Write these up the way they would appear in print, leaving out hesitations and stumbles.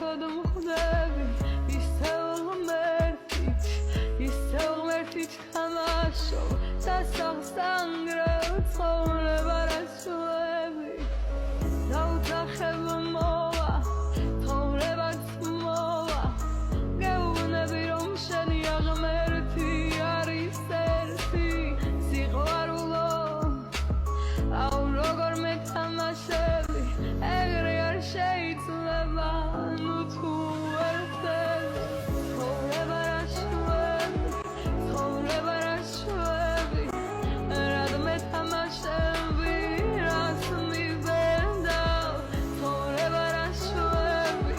კარგოდ მხვდები ისევ ღმერთით თამაშო სასახლს ანგრევ ცხოვრება რასულები დაუთახებ მოვა ცხოვრებაც მოვა გეუბნები რომ შენი აღმერთი არის ერთი სიყვარულო აუ როგორ მეთამაშები ეგრე არ შეიძლება ნუ თუ ვერ ხდები ცხოვრება რაშუები რად მეთამაშები რაც მიბენდა ცხოვრება რაშუები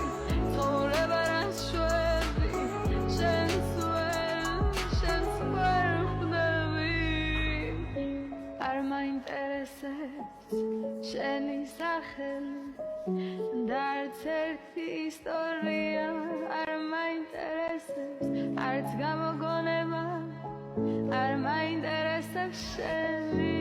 შენს ვერ ხდები არ მაინტერესებს შენი სახელი და არც ერთი ისტორია არ მაინტერესებს არც გამოგონება არ მაინტერესებს შენი